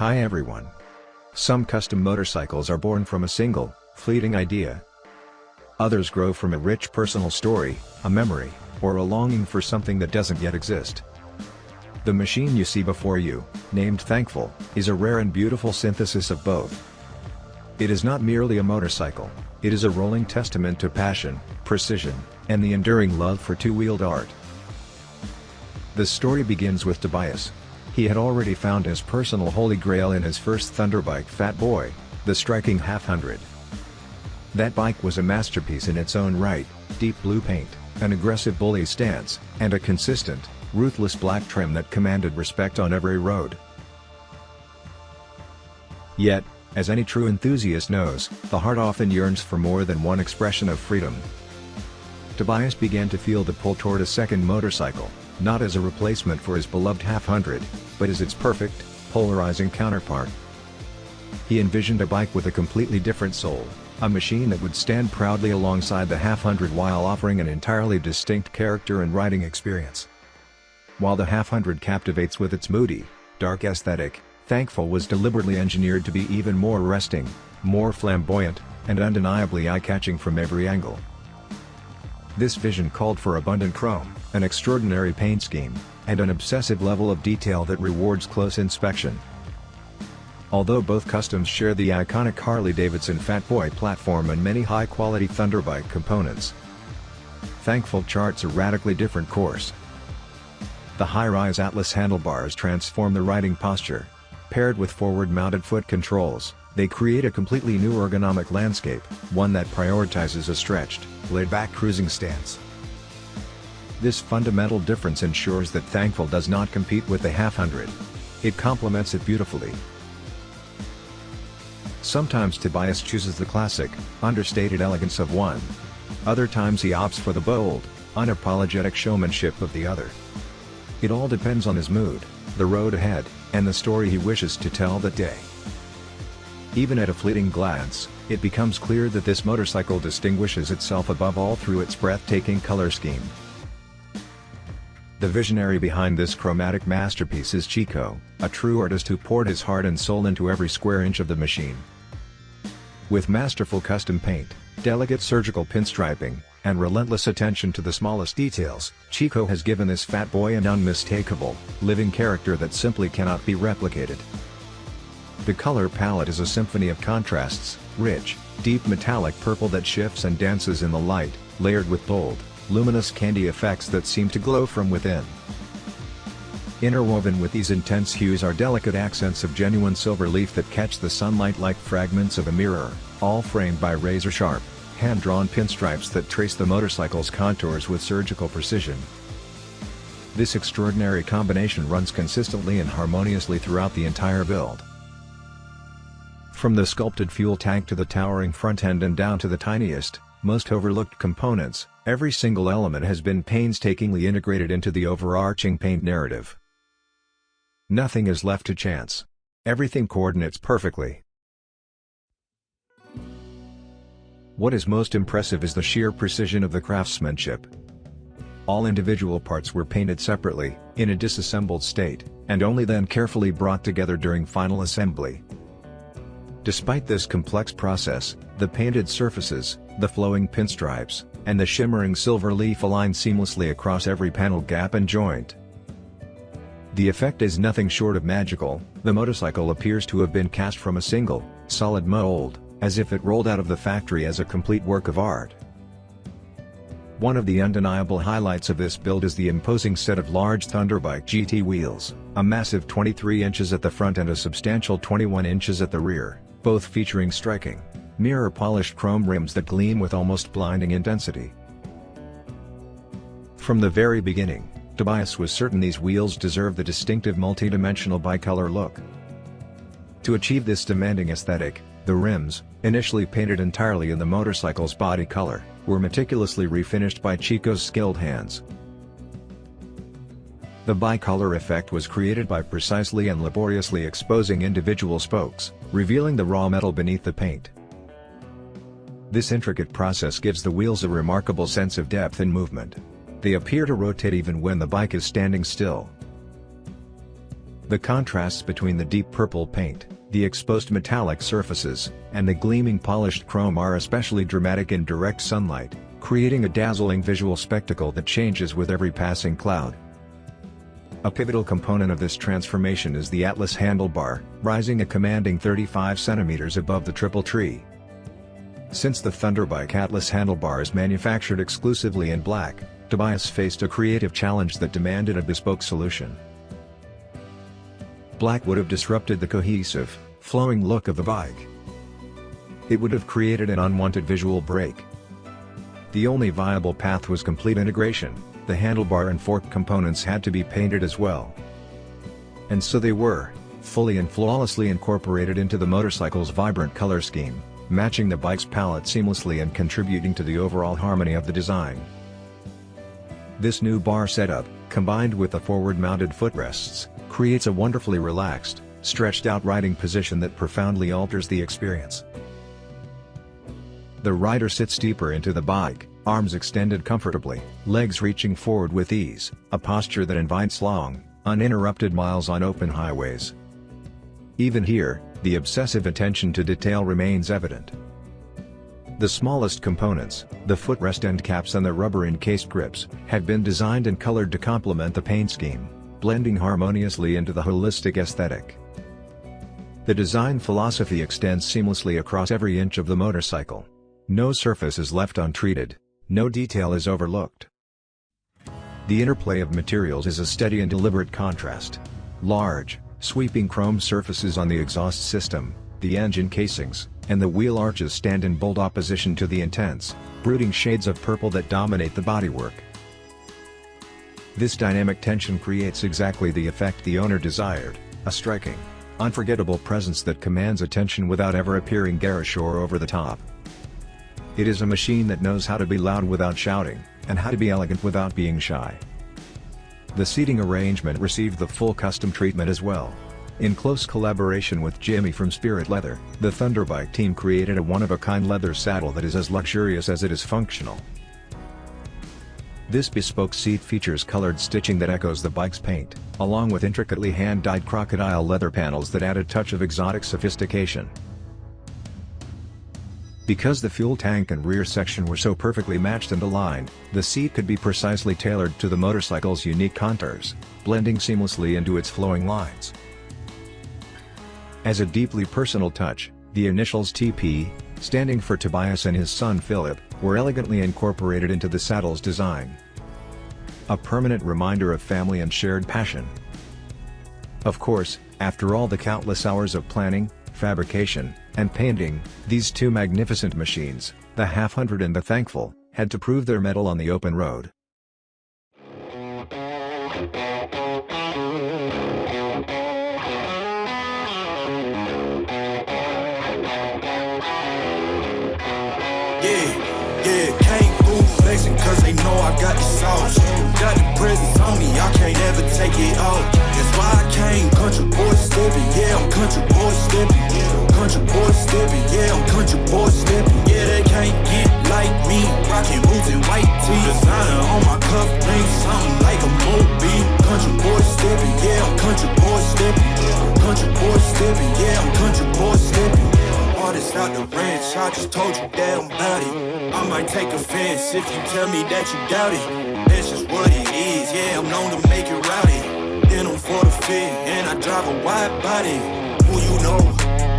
Hi everyone. Some custom motorcycles are born from a single, fleeting idea. Others grow from a rich personal story, a memory, or a longing for something that doesn't yet exist. The machine you see before you, named Thankful, is a rare and beautiful synthesis of both. It is not merely a motorcycle, it is a rolling testament to passion, precision, and the enduring love for two-wheeled art. The story begins with Tobias. He had already found his personal Holy Grail in his first Thunderbike Fat Boy, the striking Halfhundred. That bike was a masterpiece in its own right: deep blue paint, an aggressive bully stance, and a consistent, ruthless black trim that commanded respect on every road. Yet, as any true enthusiast knows, the heart often yearns for more than one expression of freedom. Tobias began to feel the pull toward a second motorcycle, not as a replacement for his beloved Halfhundred, but as its perfect, polarizing counterpart. He envisioned a bike with a completely different soul, a machine that would stand proudly alongside the Halfhundred while offering an entirely distinct character and riding experience. While the Halfhundred captivates with its moody, dark aesthetic, Thankful was deliberately engineered to be even more arresting, more flamboyant, and undeniably eye-catching from every angle. This vision called for abundant chrome, an extraordinary paint scheme, and an obsessive level of detail that rewards close inspection. Although both customs share the iconic Harley-Davidson Fat Boy platform and many high-quality Thunderbike components, Thankful charts a radically different course. The high-rise Atlas handlebars transform the riding posture. Paired with forward-mounted foot controls, they create a completely new ergonomic landscape, one that prioritizes a stretched, laid-back cruising stance. This fundamental difference ensures that Thankful does not compete with the Halfhundred. It complements it beautifully. Sometimes Tobias chooses the classic, understated elegance of one. Other times he opts for the bold, unapologetic showmanship of the other. It all depends on his mood, the road ahead, and the story he wishes to tell that day. Even at a fleeting glance, it becomes clear that this motorcycle distinguishes itself above all through its breathtaking color scheme. The visionary behind this chromatic masterpiece is Chico, a true artist who poured his heart and soul into every square inch of the machine. With masterful custom paint, delicate surgical pinstriping, and relentless attention to the smallest details, Chico has given this Fat Boy an unmistakable, living character that simply cannot be replicated. The color palette is a symphony of contrasts: rich, deep metallic purple that shifts and dances in the light, layered with bold, luminous candy effects that seem to glow from within. Interwoven with these intense hues are delicate accents of genuine silver leaf that catch the sunlight like fragments of a mirror, all framed by razor-sharp, hand-drawn pinstripes that trace the motorcycle's contours with surgical precision. This extraordinary combination runs consistently and harmoniously throughout the entire build. From the sculpted fuel tank to the towering front end and down to the tiniest, most overlooked components, every single element has been painstakingly integrated into the overarching paint narrative. Nothing is left to chance. Everything coordinates perfectly. What is most impressive is the sheer precision of the craftsmanship. All individual parts were painted separately, in a disassembled state, and only then carefully brought together during final assembly. Despite this complex process, the painted surfaces, the flowing pinstripes, and the shimmering silver leaf align seamlessly across every panel gap and joint. The effect is nothing short of magical. The motorcycle appears to have been cast from a single, solid mold, as if it rolled out of the factory as a complete work of art. One of the undeniable highlights of this build is the imposing set of large Thunderbike GT wheels, a massive 23 inches at the front and a substantial 21 inches at the rear, both featuring striking, mirror-polished chrome rims that gleam with almost blinding intensity. From the very beginning, Tobias was certain these wheels deserved the distinctive multi-dimensional bicolor look. To achieve this demanding aesthetic, the rims, initially painted entirely in the motorcycle's body color, were meticulously refinished by Chico's skilled hands. The bicolor effect was created by precisely and laboriously exposing individual spokes, revealing the raw metal beneath the paint. This intricate process gives the wheels a remarkable sense of depth and movement. They appear to rotate even when the bike is standing still. The contrasts between the deep purple paint, the exposed metallic surfaces, and the gleaming polished chrome are especially dramatic in direct sunlight, creating a dazzling visual spectacle that changes with every passing cloud. A pivotal component of this transformation is the Atlas handlebar, rising a commanding 35 cm above the triple tree. Since the Thunderbike Atlas handlebar is manufactured exclusively in black, Tobias faced a creative challenge that demanded a bespoke solution. Black would have disrupted the cohesive, flowing look of the bike. It would have created an unwanted visual break. The only viable path was complete integration. The handlebar and fork components had to be painted as well. And so they were, fully and flawlessly incorporated into the motorcycle's vibrant color scheme, matching the bike's palette seamlessly and contributing to the overall harmony of the design. This new bar setup, combined with the forward-mounted footrests, creates a wonderfully relaxed, stretched-out riding position that profoundly alters the experience. The rider sits deeper into the bike, arms extended comfortably, legs reaching forward with ease, a posture that invites long, uninterrupted miles on open highways. Even here, the obsessive attention to detail remains evident. The smallest components, the footrest end caps and the rubber-encased grips, have been designed and colored to complement the paint scheme, blending harmoniously into the holistic aesthetic. The design philosophy extends seamlessly across every inch of the motorcycle. No surface is left untreated, no detail is overlooked. The interplay of materials is a steady and deliberate contrast. Large, sweeping chrome surfaces on the exhaust system, the engine casings, and the wheel arches stand in bold opposition to the intense, brooding shades of purple that dominate the bodywork. This dynamic tension creates exactly the effect the owner desired, a striking, unforgettable presence that commands attention without ever appearing garish or over the top. It is a machine that knows how to be loud without shouting, and how to be elegant without being shy. The seating arrangement received the full custom treatment as well. In close collaboration with Jimmy from Spirit Leather, the Thunderbike team created a one-of-a-kind leather saddle that is as luxurious as it is functional. This bespoke seat features colored stitching that echoes the bike's paint, along with intricately hand-dyed crocodile leather panels that add a touch of exotic sophistication. Because the fuel tank and rear section were so perfectly matched and aligned, the seat could be precisely tailored to the motorcycle's unique contours, blending seamlessly into its flowing lines. As a deeply personal touch, the initials TP, standing for Tobias and his son Philip, were elegantly incorporated into the saddle's design. A permanent reminder of family and shared passion. Of course, after all the countless hours of planning, fabrication, and painting, these two magnificent machines, the Halfhundred and the Thankful, had to prove their mettle on the open road. Cause they know I got the sauce. Got the presence on me, I can't ever take it off. That's why I came country boy stepping. Yeah, I'm country boy stepping. Country boy stepping. Yeah, I'm country boy stepping. Yeah, they can't get like me. Rockin' boots and white tee. Designer on my cuff link, something like a movie. Country boy stepping. Yeah, I'm country boy stepping. Country boy stepping. Yeah, I'm country boy stepping. Artist out the ranch, I just told you that I'm bout it. I might take offense if you tell me that you doubt it. That's just what it is, yeah, I'm known to make it rowdy. Then I'm for the fit, and I drive a wide body. Who you know,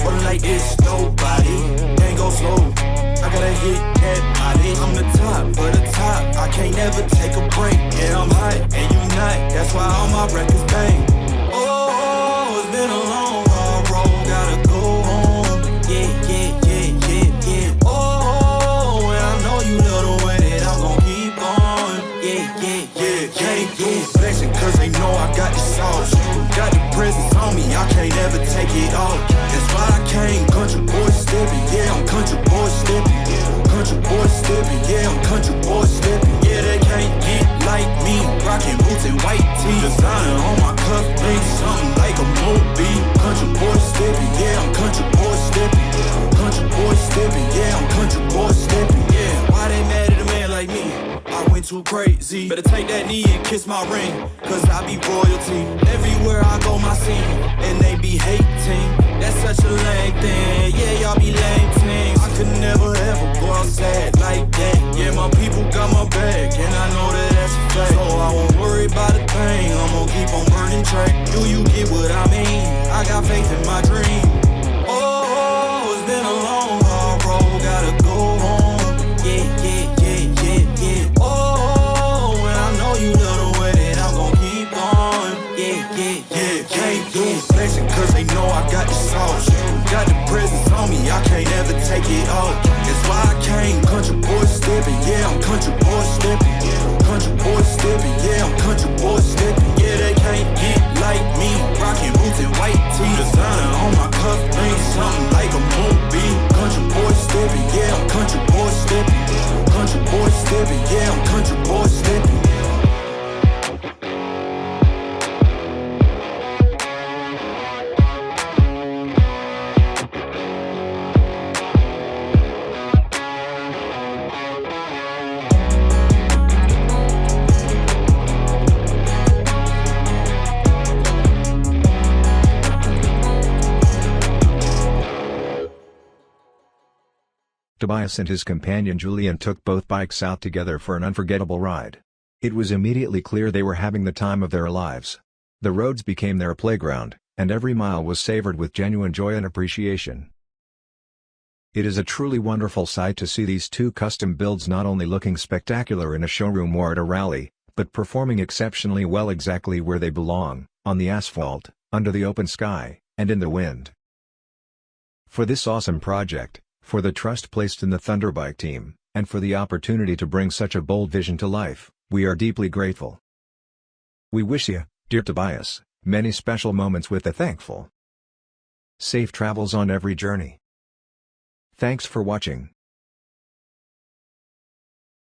but like this, nobody. Can't go slow, I gotta hit that body. I'm the top, but the top, I can't never take a break. Yeah, I'm hot, and you not, that's why all my records bang. Oh, it's been a long, hard road, gotta go home. Yeah, yeah, yeah, yeah, yeah. Oh, and I know you love the way that I'm gon' keep on. Yeah, yeah, yeah, can't do flexing cause they know I got the sauce. Got the presence on me, I can't ever take it off. That's why I came country boy stepping. Yeah, I'm country boy stepping. Country boy stepping. Yeah, I'm country boy stepping. Yeah, they can't get like me. Rockin' boots and white tee. Designer on my cuff link, something like a movie. Country boy stepping. Yeah, I'm country boy stepping. Country boy stepping. Yeah, I'm country boy stepping. Yeah, why they mad at a man like me? I I went too crazy. Better take that knee and kiss my ring, cause I be royalty. Everywhere I go, my scene, and they be hating. That's such a lame thing, yeah, y'all be lame things. I could never ever go outside like that. Yeah, my people got my back, and I know that that's a fact. So I won't worry about a thing, I'm gonna keep on burning track. Do you get what I mean? I got faith in my dream. Oh, it's been a long haul, bro, gotta go home. Yeah, yeah, yeah, yeah, yeah. Oh, and I know you love the way that I'm gon' keep on. Yeah, yeah, yeah, can't do flexing cause they know I got the sauce. Got the presence on me, I can't ever take it off. That's why I came, country boy stepping. Yeah, I'm country boy stepping. Country boy stepping, yeah, I'm country boy stepping. Yeah, they can't get like me. Rockin' boots and white tee. Designer on my cuff ring, something like a movie. Country boy stepping, yeah, I'm country boy stepping. Country boy stepping, yeah, I'm country boy stepping. Tobias and his companion Julian took both bikes out together for an unforgettable ride. It was immediately clear they were having the time of their lives. The roads became their playground, and every mile was savored with genuine joy and appreciation. It is a truly wonderful sight to see these two custom builds not only looking spectacular in a showroom or at a rally, but performing exceptionally well exactly where they belong, on the asphalt, under the open sky, and in the wind. For this awesome project, for the trust placed in the Thunderbike team, and for the opportunity to bring such a bold vision to life, we are deeply grateful. We wish you, dear Tobias, many special moments with the thankful. Safe travels on every journey. Thanks for watching.